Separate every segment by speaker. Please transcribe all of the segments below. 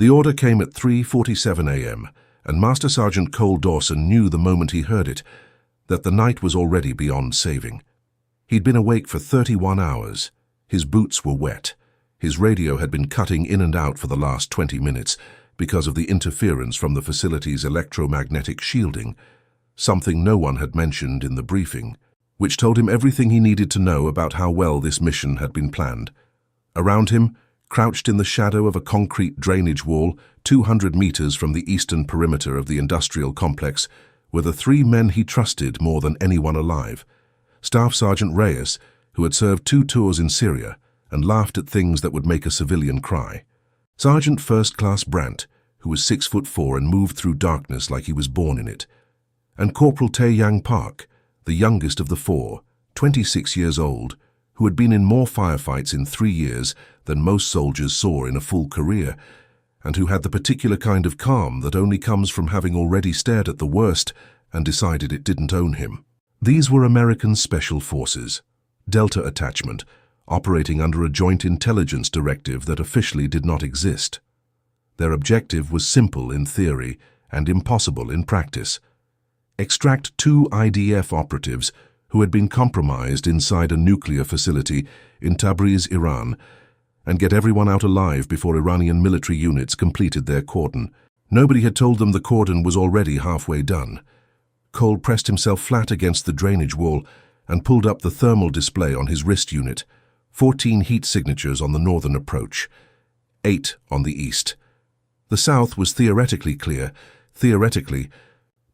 Speaker 1: The order came at 3:47 a.m., and Master Sergeant Cole Dawson knew the moment he heard it that the night was already beyond saving. He'd been awake for 31 hours. His boots were wet. His radio had been cutting in and out for the last 20 minutes because of the interference from the facility's electromagnetic shielding, something no one had mentioned in the briefing, which told him everything he needed to know about how well this mission had been planned. Around him, crouched in the shadow of a concrete drainage wall 200 meters from the eastern perimeter of the industrial complex, were the three men he trusted more than anyone alive. Staff Sergeant Reyes, who had served 2 tours in Syria and laughed at things that would make a civilian cry. Sergeant First Class Brandt, who was 6'4" and moved through darkness like he was born in it. And Corporal Tae-Yang Park, the youngest of the 4, 26 years old, who had been in more firefights in 3 years than most soldiers saw in a full career, and who had the particular kind of calm that only comes from having already stared at the worst and decided it didn't own him. These were American Special Forces, Delta Attachment, operating under a joint intelligence directive that officially did not exist. Their objective was simple in theory and impossible in practice. Extract 2 IDF operatives who had been compromised inside a nuclear facility in Tabriz, Iran, and get everyone out alive before Iranian military units completed their cordon. Nobody had told them the cordon was already halfway done. Cole pressed himself flat against the drainage wall and pulled up the thermal display on his wrist unit. 14 heat signatures on the northern approach, 8 on the east. The south was theoretically clear,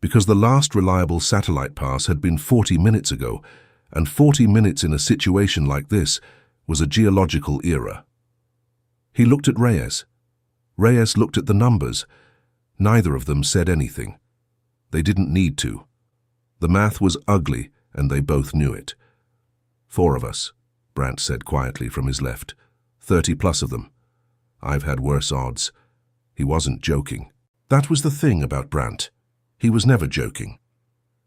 Speaker 1: because the last reliable satellite pass had been 40 minutes ago, and 40 minutes in a situation like this was a geological era. He looked at Reyes. Reyes looked at the numbers. Neither of them said anything. They didn't need to. The math was ugly, and they both knew it. 4 of us, Brandt said quietly from his left. 30+ of them. I've had worse odds. He wasn't joking. That was the thing about Brandt. He was never joking.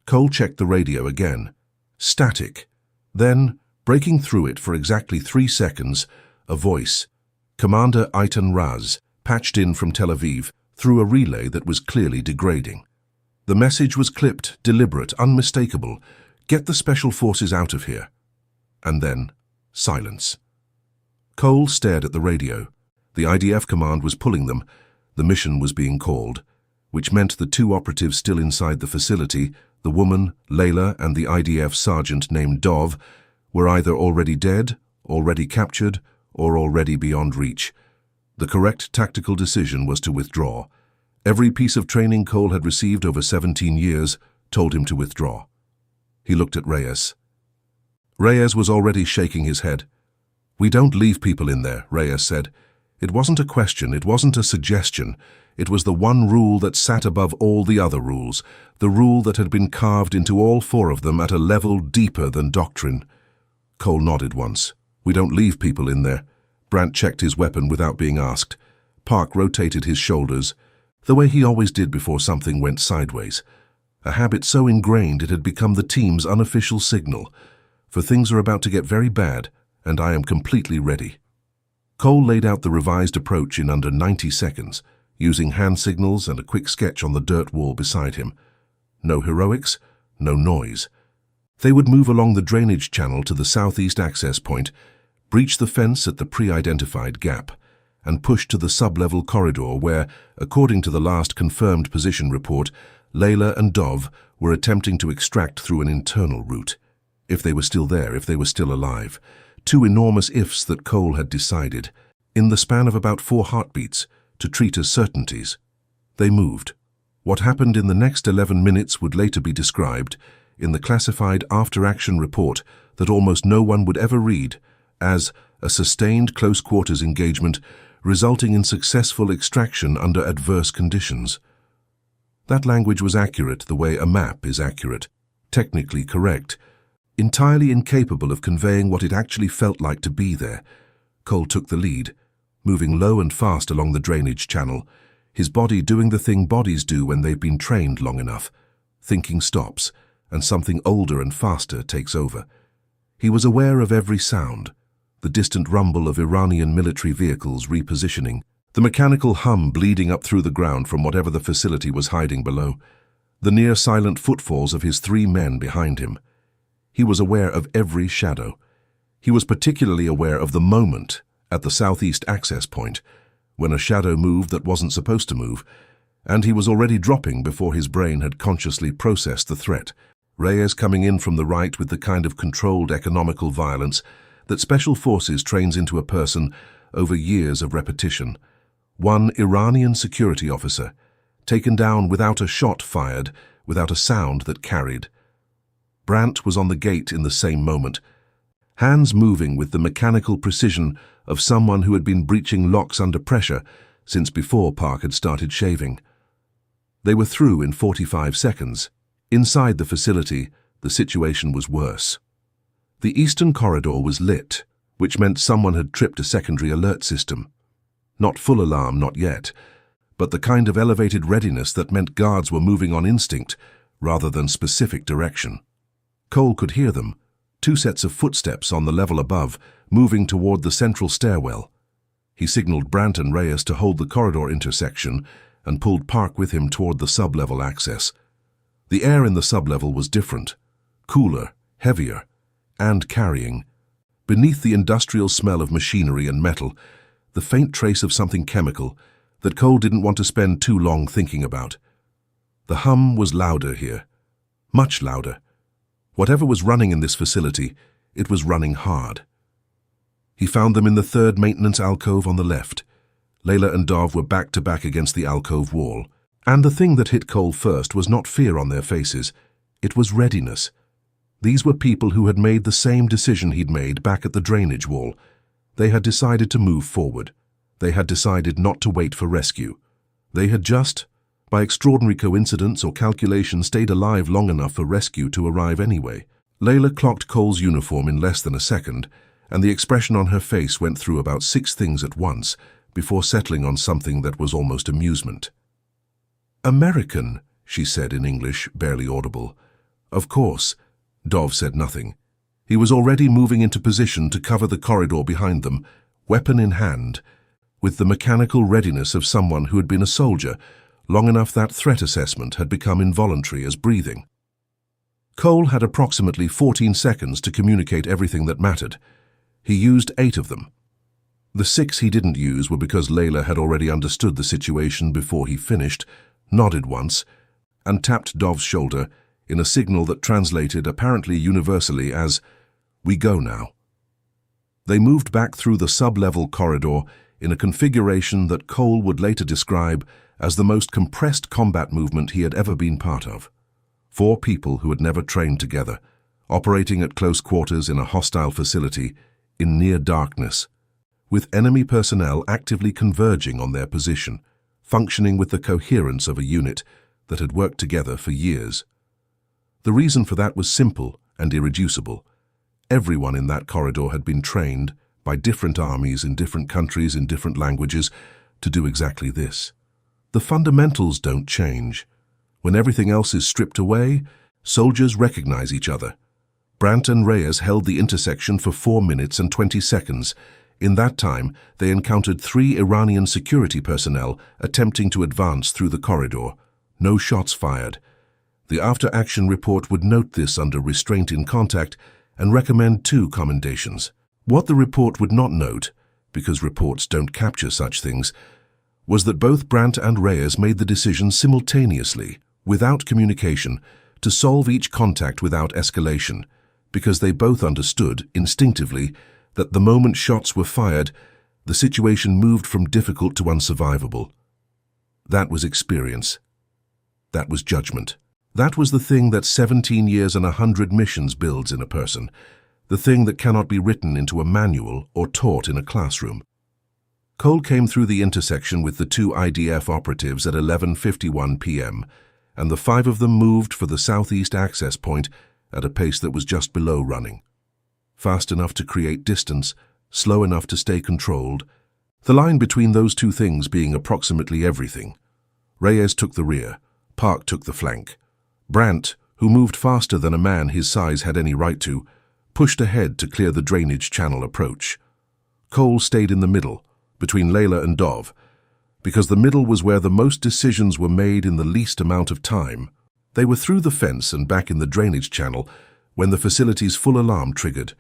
Speaker 1: Cole checked the radio again. Static. Then, breaking through it for exactly 3 seconds, a voice. Commander Eitan Raz, patched in from Tel Aviv, through a relay that was clearly degrading. The message was clipped, deliberate, unmistakable. Get the Special Forces out of here. And then, silence. Cole stared at the radio. The IDF command was pulling them. The mission was being called, which meant the 2 operatives still inside the facility, the woman, Layla, and the IDF sergeant named Dov, were either already dead, already captured, or already beyond reach. The correct tactical decision was to withdraw. Every piece of training Cole had received over 17 years told him to withdraw. He looked at Reyes. Reyes was already shaking his head. "We don't leave people in there," Reyes said. It wasn't a question, it wasn't a suggestion. It was the one rule that sat above all the other rules, the rule that had been carved into all 4 of them at a level deeper than doctrine. Cole nodded once. "We don't leave people in there." Brandt checked his weapon without being asked. Park rotated his shoulders, the way he always did before something went sideways. A habit so ingrained it had become the team's unofficial signal. For things are about to get very bad, and I am completely ready. Cole laid out the revised approach in under 90 seconds, using hand signals and a quick sketch on the dirt wall beside him. No heroics, no noise. They would move along the drainage channel to the southeast access point, breach the fence at the pre-identified gap, and push to the sub-level corridor where, according to the last confirmed position report, Layla and Dov were attempting to extract through an internal route. If they were still there, if they were still alive. 2 enormous ifs that Cole had decided, in the span of about 4 heartbeats, to treat as certainties. They moved. What happened in the next 11 minutes would later be described, in the classified after-action report that almost no one would ever read, as a sustained close-quarters engagement resulting in successful extraction under adverse conditions. That language was accurate the way a map is accurate, technically correct, entirely incapable of conveying what it actually felt like to be there. Cole took the lead, moving low and fast along the drainage channel, his body doing the thing bodies do when they've been trained long enough. Thinking stops, and something older and faster takes over. He was aware of every sound, the distant rumble of Iranian military vehicles repositioning, The mechanical hum bleeding up through the ground from whatever the facility was hiding below. The near-silent footfalls of his 3 men behind him. He was aware of every shadow. He was particularly aware of the moment at the southeast access point, when a shadow moved that wasn't supposed to move, and he was already dropping before his brain had consciously processed the threat. Reyes coming in from the right with the kind of controlled economical violence that Special Forces trains into a person over years of repetition. One Iranian security officer, taken down without a shot fired, without a sound that carried. Brandt was on the gate in the same moment, hands moving with the mechanical precision of someone who had been breaching locks under pressure since before Park had started shaving. They were through in 45 seconds. Inside the facility, the situation was worse. The eastern corridor was lit, which meant someone had tripped a secondary alert system. Not full alarm, not yet, but the kind of elevated readiness that meant guards were moving on instinct rather than specific direction. Cole could hear them, 2 sets of footsteps on the level above, moving toward the central stairwell. He signaled Brandt and Reyes to hold the corridor intersection and pulled Park with him toward the sub-level access. The air in the sub-level was different, cooler, heavier, and carrying. Beneath the industrial smell of machinery and metal, the faint trace of something chemical that Cole didn't want to spend too long thinking about. The hum was louder here, much louder. Whatever was running in this facility, it was running hard. He found them in the 3rd maintenance alcove on the left. Layla and Dov were back-to-back against the alcove wall. And the thing that hit Cole first was not fear on their faces. It was readiness. These were people who had made the same decision he'd made back at the drainage wall. They had decided to move forward. They had decided not to wait for rescue. They had just, by extraordinary coincidence or calculation, stayed alive long enough for rescue to arrive anyway. Layla clocked Cole's uniform in less than a second, and the expression on her face went through about 6 things at once before settling on something that was almost amusement. "American," she said in English, barely audible. "Of course." Dov said nothing. He was already moving into position to cover the corridor behind them, weapon in hand, with the mechanical readiness of someone who had been a soldier long enough that threat assessment had become involuntary as breathing. Cole had approximately 14 seconds to communicate everything that mattered. He used 8 of them. The 6 he didn't use were because Layla had already understood the situation before he finished, nodded once, and tapped Dov's shoulder in a signal that translated apparently universally as, "We go now." They moved back through the sub-level corridor in a configuration that Cole would later describe as the most compressed combat movement he had ever been part of. 4 people who had never trained together, operating at close quarters in a hostile facility, in near darkness, with enemy personnel actively converging on their position, functioning with the coherence of a unit that had worked together for years. The reason for that was simple and irreducible. Everyone in that corridor had been trained by different armies in different countries in different languages to do exactly this. The fundamentals don't change. When everything else is stripped away, soldiers recognize each other. Brandt and Reyes held the intersection for 4 minutes and 20 seconds. In that time, they encountered 3 Iranian security personnel attempting to advance through the corridor. No shots fired. The after-action report would note this under restraint in contact and recommend 2 commendations. What the report would not note, because reports don't capture such things, was that both Brandt and Reyes made the decision simultaneously, without communication, to solve each contact without escalation, because they both understood, instinctively, that the moment shots were fired, the situation moved from difficult to unsurvivable. That was experience. That was judgment. That was the thing that 17 years and 100 missions builds in a person, the thing that cannot be written into a manual or taught in a classroom. Cole came through the intersection with the 2 IDF operatives at 11:51 p.m., and the 5 of them moved for the southeast access point at a pace that was just below running. Fast enough to create distance, slow enough to stay controlled, the line between those 2 things being approximately everything. Reyes took the rear, Park took the flank. Brandt, who moved faster than a man his size had any right to, pushed ahead to clear the drainage channel approach. Cole stayed in the middle, between Layla and Dov, because the middle was where the most decisions were made in the least amount of time. They were through the fence and back in the drainage channel when the facility's full alarm triggered.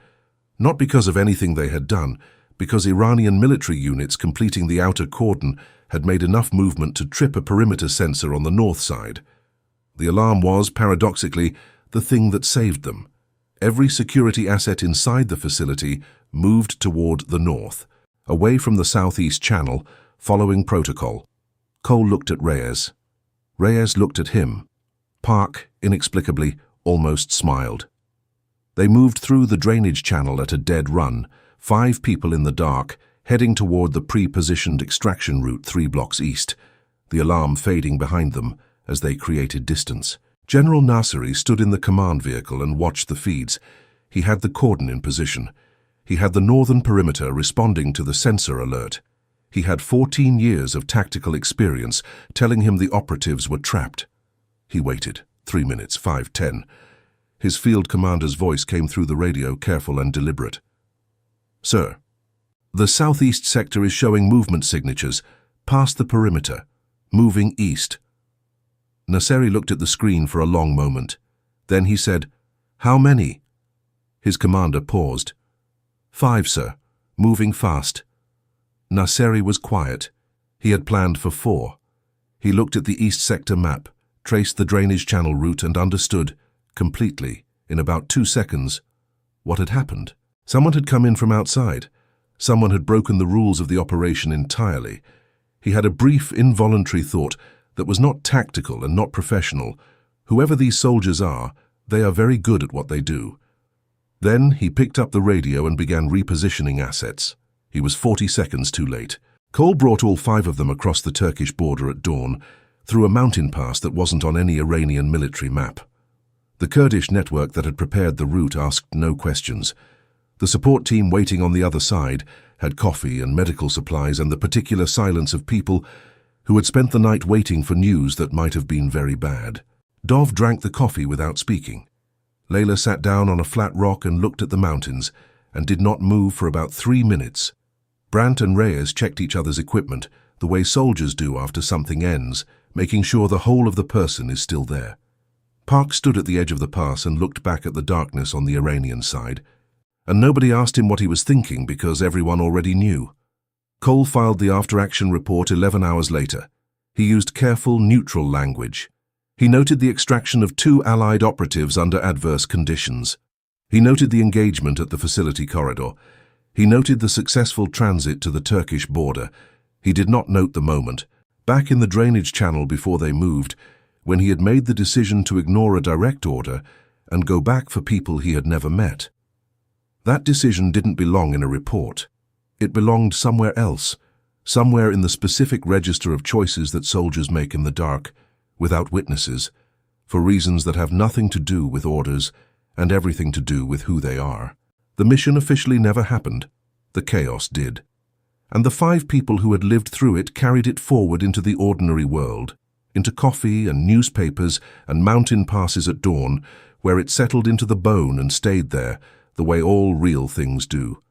Speaker 1: Not because of anything they had done, because Iranian military units completing the outer cordon had made enough movement to trip a perimeter sensor on the north side. The alarm was, paradoxically, the thing that saved them. Every security asset inside the facility moved toward the north, away from the southeast channel, following protocol. Cole looked at Reyes. Reyes looked at him. Park, inexplicably, almost smiled. They moved through the drainage channel at a dead run, 5 people in the dark, heading toward the pre-positioned extraction route 3 blocks east, the alarm fading behind them as they created distance. General Nasseri stood in the command vehicle and watched the feeds. He had the cordon in position. He had the northern perimeter responding to the sensor alert. He had 14 years of tactical experience telling him the operatives were trapped. He waited. 3 minutes, 5:10. His field commander's voice came through the radio, careful and deliberate. "Sir, the southeast sector is showing movement signatures, past the perimeter, moving east." Nasseri looked at the screen for a long moment. Then he said, "How many?" His commander paused. "5, sir, moving fast." Nasseri was quiet. He had planned for 4. He looked at the east sector map, traced the drainage channel route and understood, completely, in about 2 seconds, what had happened. Someone had come in from outside. Someone had broken the rules of the operation entirely. He had a brief, involuntary thought that was not tactical and not professional. Whoever these soldiers are, they are very good at what they do. Then he picked up the radio and began repositioning assets. He was 40 seconds too late. Cole brought all 5 of them across the Turkish border at dawn, through a mountain pass that wasn't on any Iranian military map. The Kurdish network that had prepared the route asked no questions. The support team waiting on the other side had coffee and medical supplies and the particular silence of people who had spent the night waiting for news that might have been very bad. Dov drank the coffee without speaking. Layla sat down on a flat rock and looked at the mountains and did not move for about 3 minutes. Brandt and Reyes checked each other's equipment the way soldiers do after something ends, making sure the whole of the person is still there. Park stood at the edge of the pass and looked back at the darkness on the Iranian side, and nobody asked him what he was thinking because everyone already knew. Cole filed the after-action report 11 hours later. He used careful, neutral language. He noted the extraction of 2 Allied operatives under adverse conditions. He noted the engagement at the facility corridor. He noted the successful transit to the Turkish border. He did not note the moment, back in the drainage channel before they moved, when he had made the decision to ignore a direct order and go back for people he had never met. That decision didn't belong in a report. It belonged somewhere else, somewhere in the specific register of choices that soldiers make in the dark, without witnesses, for reasons that have nothing to do with orders and everything to do with who they are. The mission officially never happened. The chaos did. And the 5 people who had lived through it carried it forward into the ordinary world, into coffee and newspapers and mountain passes at dawn, where it settled into the bone and stayed there, the way all real things do.